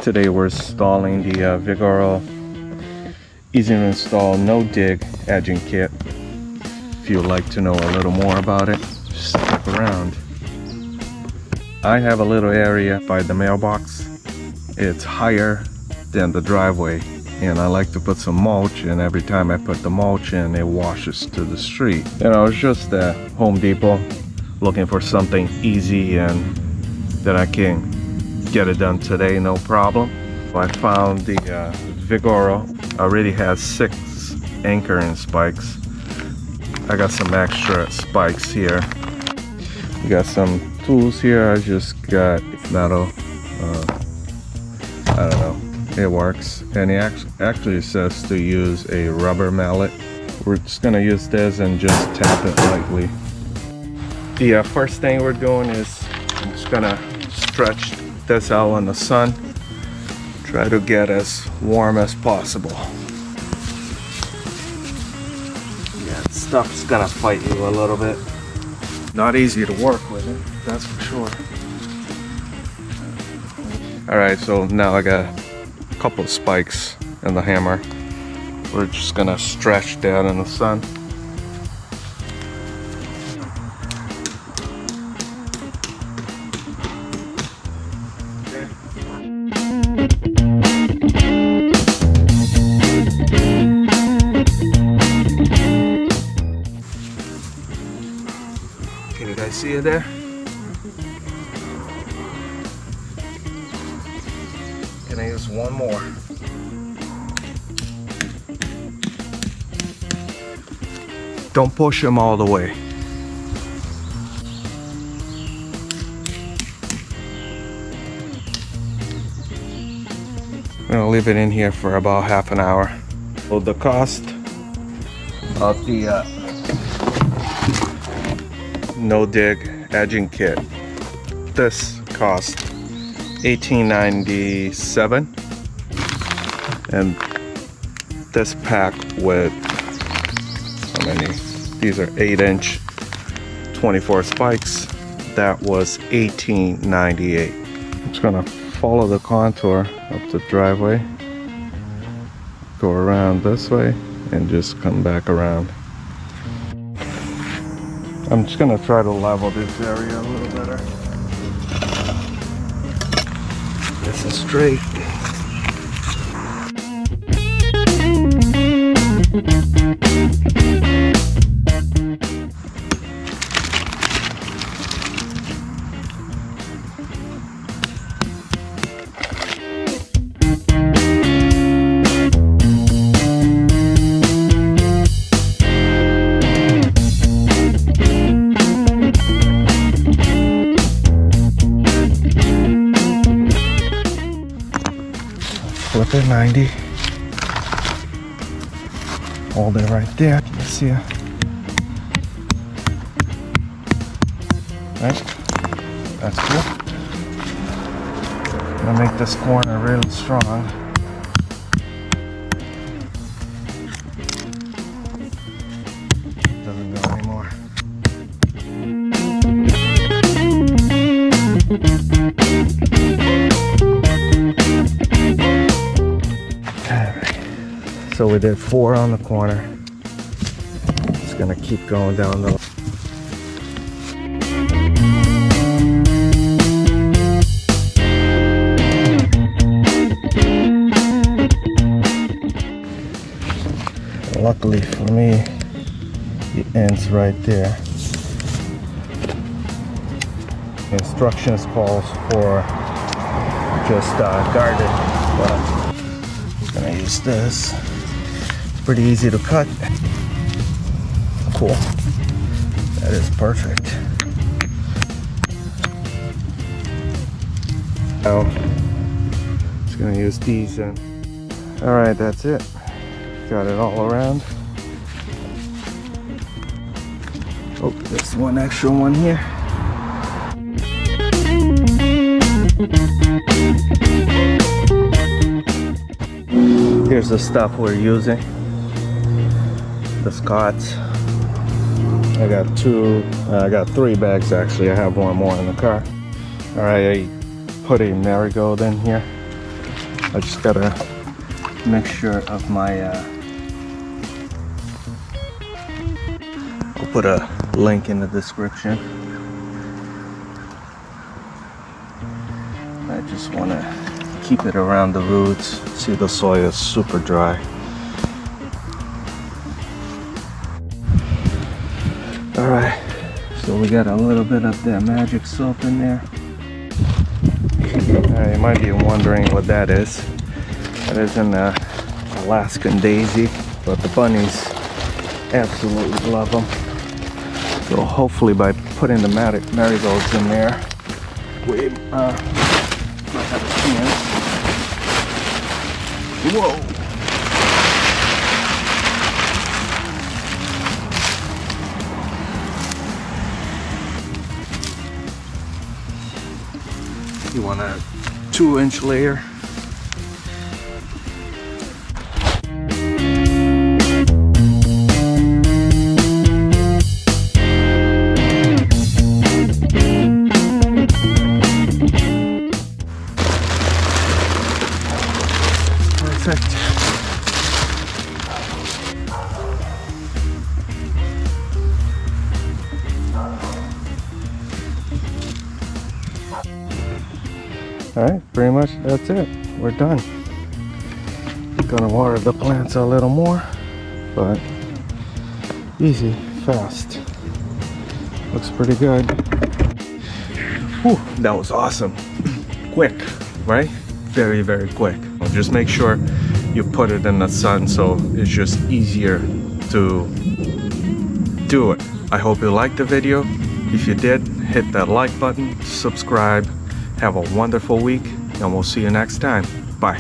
Today we're installing the Vigoro easy to install no dig edging kit. If you'd like to know a little more about it, stick around. I have a little area by the mailbox. It's higher than the driveway, and I like to put some mulch, and every time I put the mulch in, it washes to the street. And I was just at Home Depot looking for something easy and that I can get it done today, no problem. I found the Vigoro. Already has 6 anchoring spikes. I got some extra spikes here. We got some tools here. I just got metal. I don't know. It works. And it actually says to use a rubber mallet. We're just gonna use this and just tap it lightly. The first thing we're doing is I'm just gonna stretch this out in the sun. Try to get as warm as possible. Yeah, stuff's gonna fight you a little bit. Not easy to work with it, that's for sure. Alright, so now I got a couple of spikes in the hammer. We're just gonna stretch that in the sun. Can you guys see it there? Can I use one more? Don't push them all the way. I'm gonna leave it in here for about half an hour. So the cost of the no dig edging kit, this cost $18.97, and this pack with how many? These are 8-inch 24 spikes. That was $18.98. I'm just gonna follow the contour of the driveway, go around this way, and just come back around. I'm just gonna try to level this area a little better. This is straight. Flip it 90. Hold it right there. Can you see it? Right? That's good. I'm gonna make this corner really strong. Doesn't go anymore. So we did 4 on the corner. Just gonna keep going down the luckily for me, it ends right there. Instructions calls for just guarded, but I'm gonna use this. Pretty easy to cut. Cool. That is perfect. Now, just gonna use these and alright, that's it. Got it all around. Oh, there's one extra one here. Here's the stuff we're using. The Scots. I got 3 bags actually. I have one more in the car. Alright, I put a marigold in here. I just got a mixture of my I'll put a link in the description. I just want to keep it around the roots. See, the soil is super dry. Alright, so we got a little bit of that magic soap in there. You might be wondering what that is. That is an Alaskan daisy, but the bunnies absolutely love them. So hopefully by putting the marigolds in there, we might have a chance. Whoa! You want a 2-inch layer. Perfect. Alright, pretty much that's it. We're done. Gonna water the plants a little more, but easy, fast. Looks pretty good. Whew, that was awesome. Quick, right? Very, very quick. Just make sure you put it in the sun so it's just easier to do it. I hope you liked the video. If you did, hit that like button, subscribe. Have a wonderful week, and we'll see you next time. Bye.